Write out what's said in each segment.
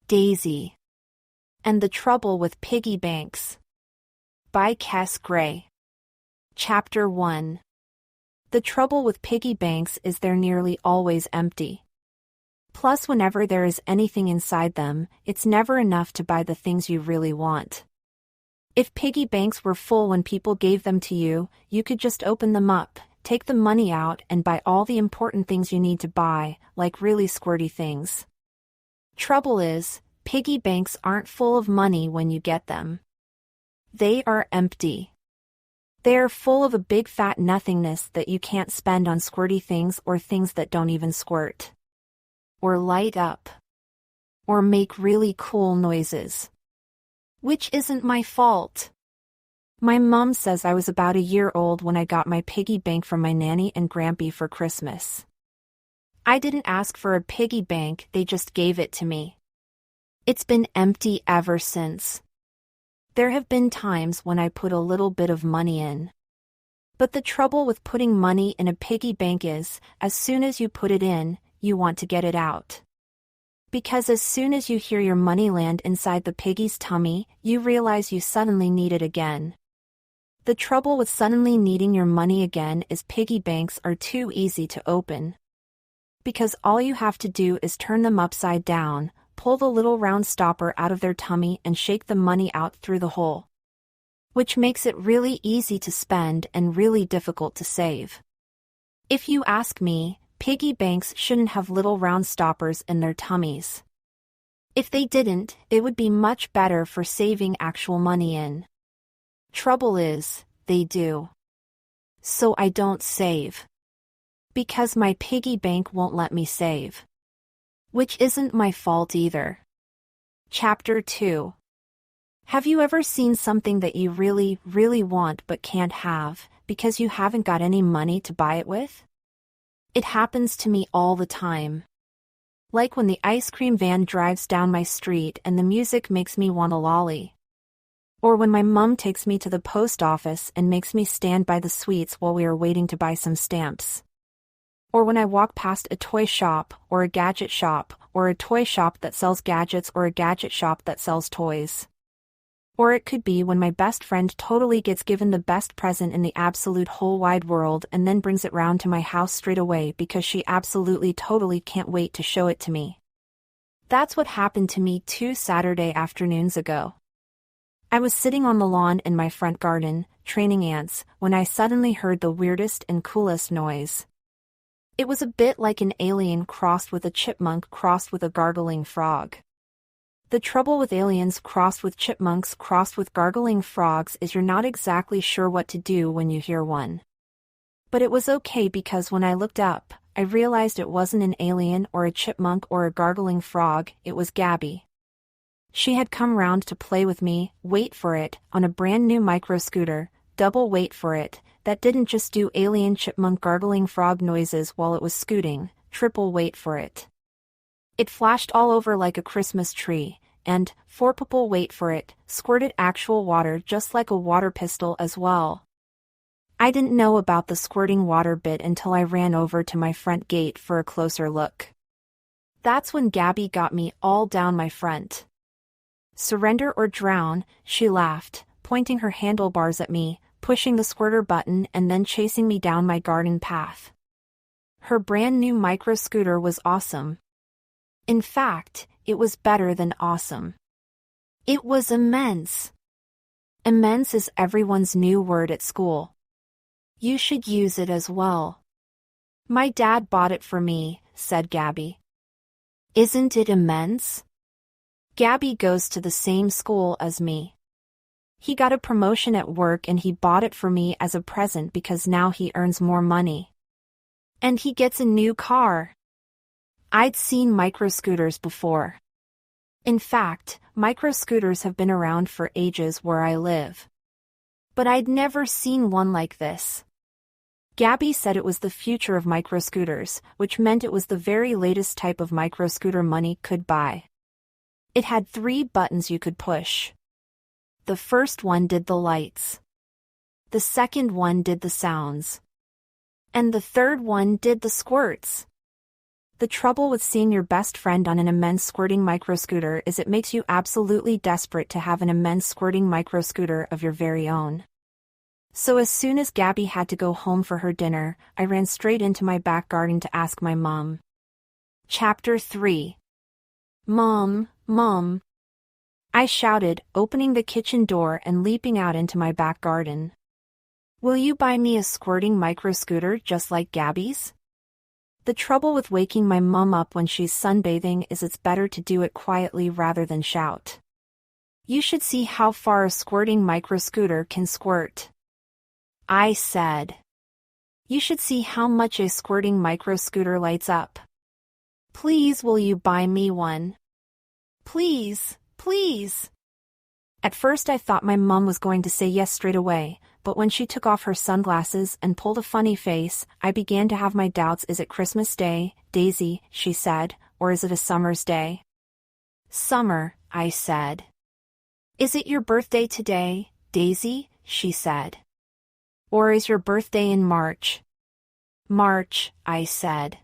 Daisy. And the Trouble with Piggy Banks. By Cass Gray. Chapter 1. The trouble with piggy banks is they're nearly always empty. Plus, whenever there is anything inside them, it's never enough to buy the things you really want. If piggy banks were full when people gave them to you, you could just open them up, take the money out, and buy all the important things you need to buy, like really squirty things. Trouble is, piggy banks aren't full of money when you get them. They are empty. They are full of a big fat nothingness that you can't spend on squirty things or things that don't even squirt. Or light up. Or make really cool noises. Which isn't my fault. My mom says I was about a year old when I got my piggy bank from my nanny and grampy for Christmas. I didn't ask for a piggy bank, they just gave it to me. It's been empty ever since. There have been times when I put a little bit of money in. But the trouble with putting money in a piggy bank is, as soon as you put it in, you want to get it out. Because as soon as you hear your money land inside the piggy's tummy, you realize you suddenly need it again. The trouble with suddenly needing your money again is piggy banks are too easy to open. Because all you have to do is turn them upside down, pull the little round stopper out of their tummy and shake the money out through the hole. Which makes it really easy to spend and really difficult to save. If you ask me, piggy banks shouldn't have little round stoppers in their tummies. If they didn't, it would be much better for saving actual money in. Trouble is, they do. So I don't save. Because my piggy bank won't let me save. Which isn't my fault either. Chapter 2. Have you ever seen something that you really, really want but can't have, because you haven't got any money to buy it with? It happens to me all the time. Like when the ice cream van drives down my street and the music makes me want a lolly. Or when my mom takes me to the post office and makes me stand by the sweets while we are waiting to buy some stamps. Or when I walk past a toy shop, or a gadget shop, or a toy shop that sells gadgets or a gadget shop that sells toys. Or it could be when my best friend totally gets given the best present in the absolute whole wide world and then brings it round to my house straight away because she absolutely totally can't wait to show it to me. That's what happened to me 2 Saturday afternoons ago. I was sitting on the lawn in my front garden, training ants, when I suddenly heard the weirdest and coolest noise. It was a bit like an alien crossed with a chipmunk crossed with a gargling frog. The trouble with aliens crossed with chipmunks crossed with gargling frogs is you're not exactly sure what to do when you hear one. But it was okay because when I looked up, I realized it wasn't an alien or a chipmunk or a gargling frog, it was Gabby. She had come round to play with me, wait for it, on a brand new micro scooter, double wait for it, that didn't just do alien chipmunk gargling frog noises while it was scooting, triple wait for it. It flashed all over like a Christmas tree, and, fourple wait for it, squirted actual water just like a water pistol as well. I didn't know about the squirting water bit until I ran over to my front gate for a closer look. That's when Gabby got me all down my front. Surrender or drown, she laughed, pointing her handlebars at me, pushing the squirter button and then chasing me down my garden path. Her brand new micro scooter was awesome. In fact, it was better than awesome. It was immense. Immense is everyone's new word at school. You should use it as well. My dad bought it for me, said Gabby. Isn't it immense? Gabby goes to the same school as me. He got a promotion at work and he bought it for me as a present because now he earns more money. And he gets a new car. I'd seen microscooters before. In fact, microscooters have been around for ages where I live. But I'd never seen one like this. Gabby said it was the future of microscooters, which meant it was the very latest type of microscooter money could buy. It had 3 buttons you could push. The first one did the lights. The second one did the sounds. And the third one did the squirts. The trouble with seeing your best friend on an immense squirting microscooter is it makes you absolutely desperate to have an immense squirting microscooter of your very own. So as soon as Gabby had to go home for her dinner, I ran straight into my back garden to ask my mom. Chapter 3. Mom, Mom. I shouted, opening the kitchen door and leaping out into my back garden. Will you buy me a squirting microscooter just like Gabby's? The trouble with waking my mum up when she's sunbathing is it's better to do it quietly rather than shout. You should see how far a squirting microscooter can squirt. I said. You should see how much a squirting microscooter lights up. Please will you buy me one? Please, please. At first I thought my mum was going to say yes straight away, but when she took off her sunglasses and pulled a funny face, I began to have my doubts. Is it Christmas Day, Daisy, she said, or is it a summer's day? Summer, I said. Is it your birthday today, Daisy, she said. Or is your birthday in March? March, I said.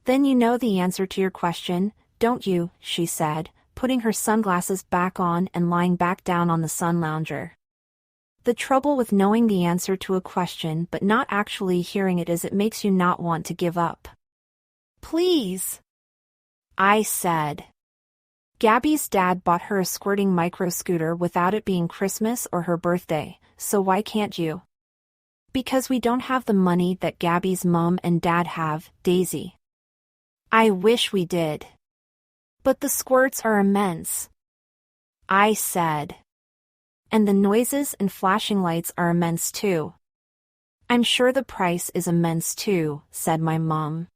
Then you know the answer to your question, don't you, she said, putting her sunglasses back on and lying back down on the sun lounger. The trouble with knowing the answer to a question but not actually hearing it is it makes you not want to give up. Please, I said. Gabby's dad bought her a squirting microscooter without it being Christmas or her birthday, so why can't you? Because we don't have the money that Gabby's mom and dad have, Daisy. I wish we did. But the squirts are immense. I said. And the noises and flashing lights are immense too. I'm sure the price is immense too, said my mom.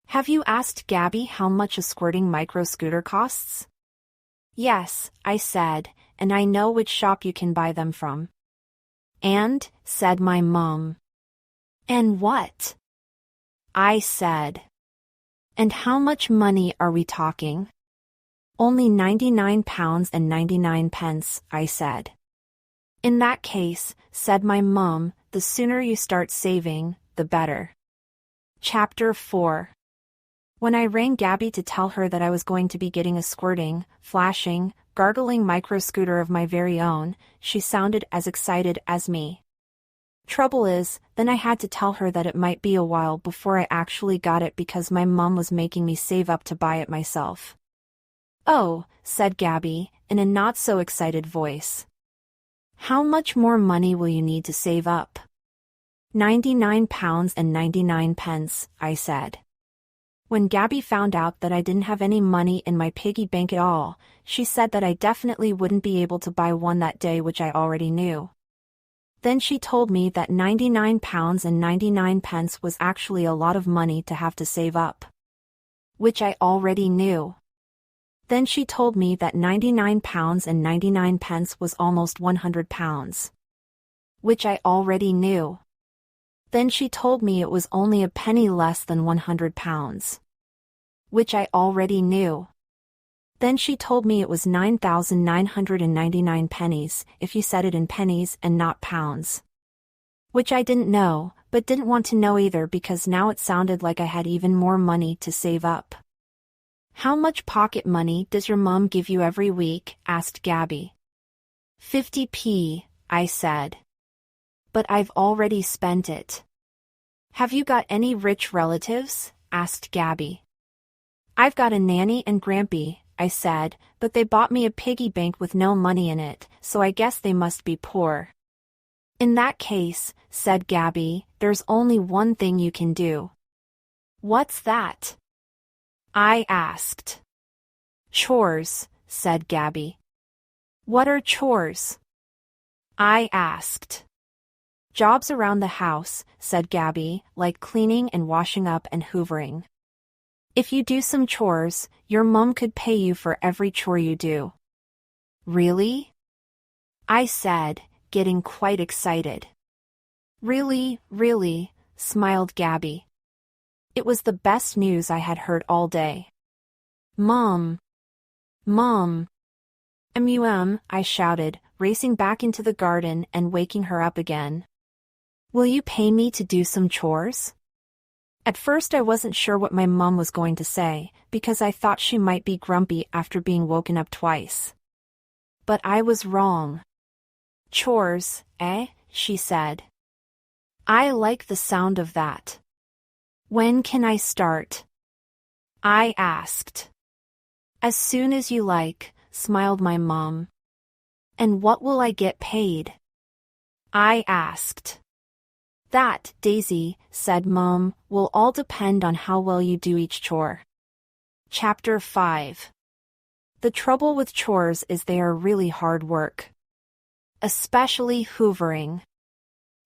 Have you asked Gabby how much a squirting microscooter costs? Yes, I said, and I know which shop you can buy them from. And, said my mom. And what? I said. And how much money are we talking? Only £99 and 99 pence, I said. In that case, said my mum, the sooner you start saving, the better. Chapter 4. When I rang Gabby to tell her that I was going to be getting a squirting, flashing, gargling microscooter of my very own, she sounded as excited as me. Trouble is, then I had to tell her that it might be a while before I actually got it because my mum was making me save up to buy it myself. Oh, said Gabby, in a not-so-excited voice. How much more money will you need to save up? £99 and 99 pence, I said. When Gabby found out that I didn't have any money in my piggy bank at all, she said that I definitely wouldn't be able to buy one that day, which I already knew. Then she told me that £99 and 99 pence was actually a lot of money to have to save up. Which I already knew. Then she told me that £99 and 99 pence was almost £100. Which I already knew. Then she told me it was only a penny less than £100. Which I already knew. Then she told me it was 9,999 pennies, if you said it in pennies and not pounds. Which I didn't know, but didn't want to know either because now it sounded like I had even more money to save up. How much pocket money does your mom give you every week? Asked Gabby. 50p, I said. But I've already spent it. Have you got any rich relatives? Asked Gabby. I've got a nanny and grampy, I said, but they bought me a piggy bank with no money in it, so I guess they must be poor. In that case, said Gabby, there's only one thing you can do. What's that? I asked. Chores, said Gabby. What are chores? I asked. Jobs around the house, said Gabby, like cleaning and washing up and hoovering. If you do some chores, your mom could pay you for every chore you do. Really? I said, getting quite excited. Really, really, smiled Gabby. It was the best news I had heard all day. Mom! Mom! I shouted, racing back into the garden and waking her up again. Will you pay me to do some chores? At first I wasn't sure what my mom was going to say, because I thought she might be grumpy after being woken up twice. But I was wrong. Chores, eh? She said. I like the sound of that. When can I start? I asked. As soon as you like, smiled my mom. And what will I get paid? I asked. That, Daisy, said Mom, will all depend on how well you do each chore. Chapter 5. The trouble with chores is they are really hard work. Especially hoovering.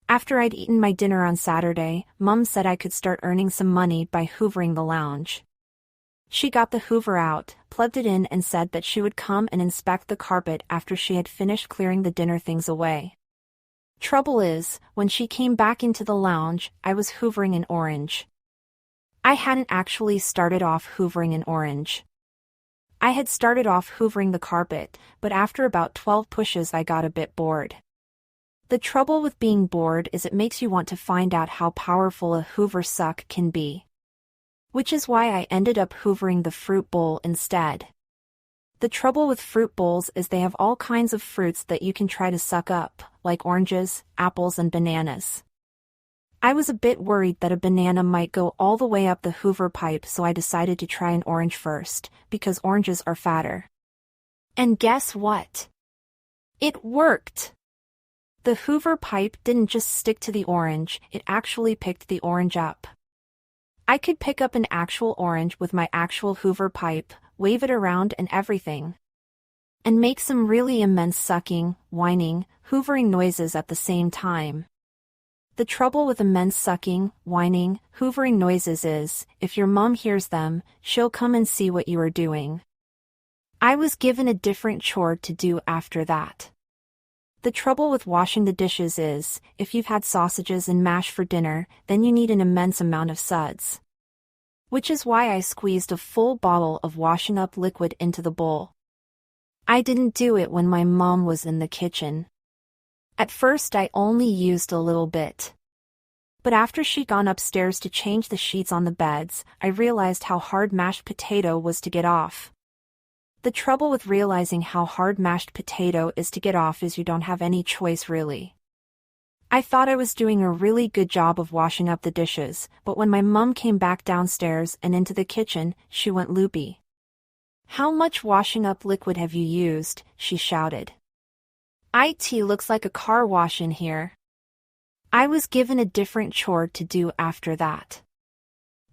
After I'd eaten my dinner on Saturday, Mom said I could start earning some money by hoovering the lounge. She got the hoover out, plugged it in and said that she would come and inspect the carpet after she had finished clearing the dinner things away. Trouble is, when she came back into the lounge, I was hoovering an orange. I hadn't actually started off hoovering an orange. I had started off hoovering the carpet, but after about 12 pushes I got a bit bored. The trouble with being bored is it makes you want to find out how powerful a hoover suck can be. Which is why I ended up hoovering the fruit bowl instead. The trouble with fruit bowls is they have all kinds of fruits that you can try to suck up, like oranges, apples and bananas. I was a bit worried that a banana might go all the way up the hoover pipe, so I decided to try an orange first, because oranges are fatter. And guess what? It worked! The hoover pipe didn't just stick to the orange, it actually picked the orange up. I could pick up an actual orange with my actual hoover pipe, wave it around and everything. And make some really immense sucking, whining, hoovering noises at the same time. The trouble with immense sucking, whining, hoovering noises is, if your mom hears them, she'll come and see what you are doing. I was given a different chore to do after that. The trouble with washing the dishes is, if you've had sausages and mash for dinner, then you need an immense amount of suds. Which is why I squeezed a full bottle of washing up liquid into the bowl. I didn't do it when my mom was in the kitchen. At first I only used a little bit. But after she'd gone upstairs to change the sheets on the beds, I realized how hard mashed potato was to get off. The trouble with realizing how hard mashed potato is to get off is you don't have any choice really. I thought I was doing a really good job of washing up the dishes, but when my mom came back downstairs and into the kitchen, she went loopy. How much washing up liquid have you used? She shouted. It looks like a car wash in here. I was given a different chore to do after that.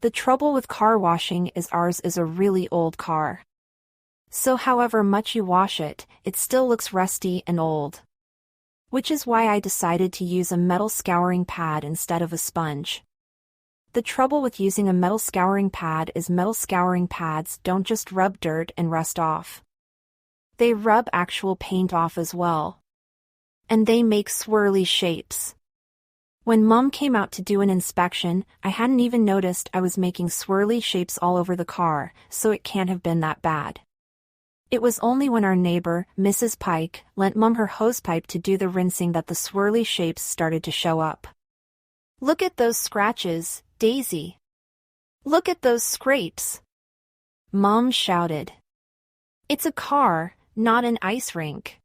The trouble with car washing is ours is a really old car. So however much you wash it, it still looks rusty and old. Which is why I decided to use a metal scouring pad instead of a sponge. The trouble with using a metal scouring pad is metal scouring pads don't just rub dirt and rust off. They rub actual paint off as well. And they make swirly shapes. When Mom came out to do an inspection, I hadn't even noticed I was making swirly shapes all over the car, so it can't have been that bad. It was only when our neighbor, Mrs. Pike, lent Mom her hosepipe to do the rinsing that the swirly shapes started to show up. Look at those scratches, Daisy. Look at those scrapes. Mom shouted. It's a car, not an ice rink.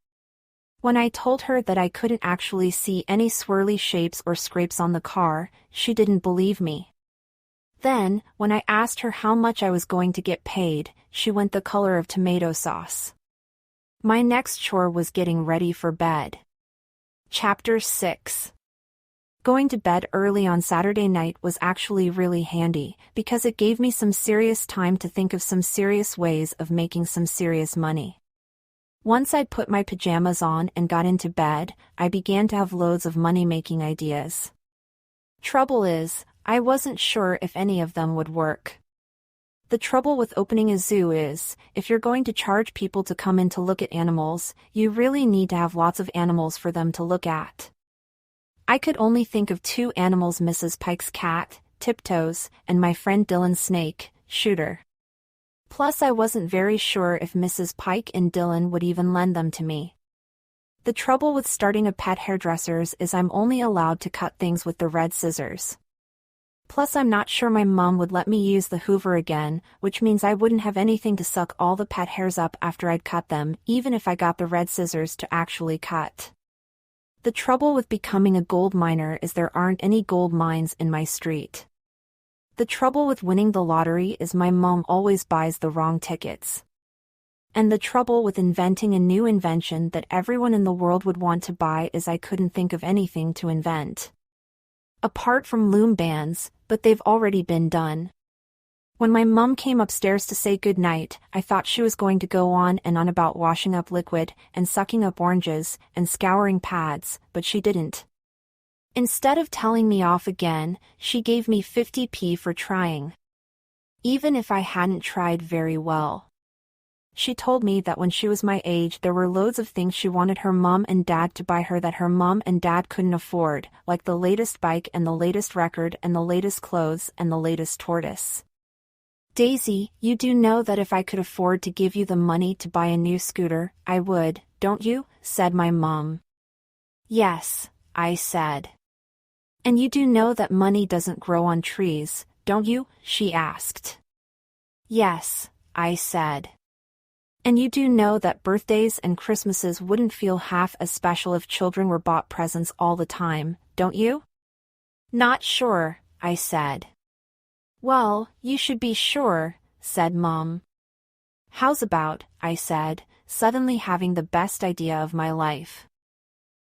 When I told her that I couldn't actually see any swirly shapes or scrapes on the car, she didn't believe me. Then, when I asked her how much I was going to get paid, she went the color of tomato sauce. My next chore was getting ready for bed. Chapter 6. Going to bed early on Saturday night was actually really handy, because it gave me some serious time to think of some serious ways of making some serious money. Once I put my pajamas on and got into bed, I began to have loads of money-making ideas. Trouble is, I wasn't sure if any of them would work. The trouble with opening a zoo is, if you're going to charge people to come in to look at animals, you really need to have lots of animals for them to look at. I could only think of 2 animals: Mrs. Pike's cat, Tiptoes, and my friend Dylan's snake, Shooter. Plus I wasn't very sure if Mrs. Pike and Dylan would even lend them to me. The trouble with starting a pet hairdresser's is I'm only allowed to cut things with the red scissors. Plus I'm not sure my mom would let me use the Hoover again, which means I wouldn't have anything to suck all the pet hairs up after I'd cut them, even if I got the red scissors to actually cut. The trouble with becoming a gold miner is there aren't any gold mines in my street. The trouble with winning the lottery is my mom always buys the wrong tickets. And the trouble with inventing a new invention that everyone in the world would want to buy is I couldn't think of anything to invent. Apart from loom bands, but they've already been done. When my mom came upstairs to say goodnight, I thought she was going to go on and on about washing up liquid, and sucking up oranges, and scouring pads, but she didn't. Instead of telling me off again, she gave me 50p for trying. Even if I hadn't tried very well. She told me that when she was my age there were loads of things she wanted her mom and dad to buy her that her mom and dad couldn't afford, like the latest bike and the latest record and the latest clothes and the latest tortoise. Daisy, you do know that if I could afford to give you the money to buy a new scooter, I would, don't you? Said my mom. Yes, I said. And you do know that money doesn't grow on trees, don't you? She asked. Yes, I said. And you do know that birthdays and Christmases wouldn't feel half as special if children were bought presents all the time, don't you? Not sure, I said. Well, you should be sure, said Mom. How's about, I said, suddenly having the best idea of my life.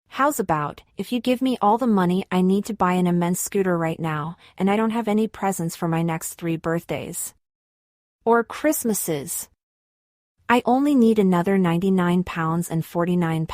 How's about, if you give me all the money I need to buy an immense scooter right now, and I don't have any presents for my next 3 birthdays? Or Christmases. I only need another £99.49.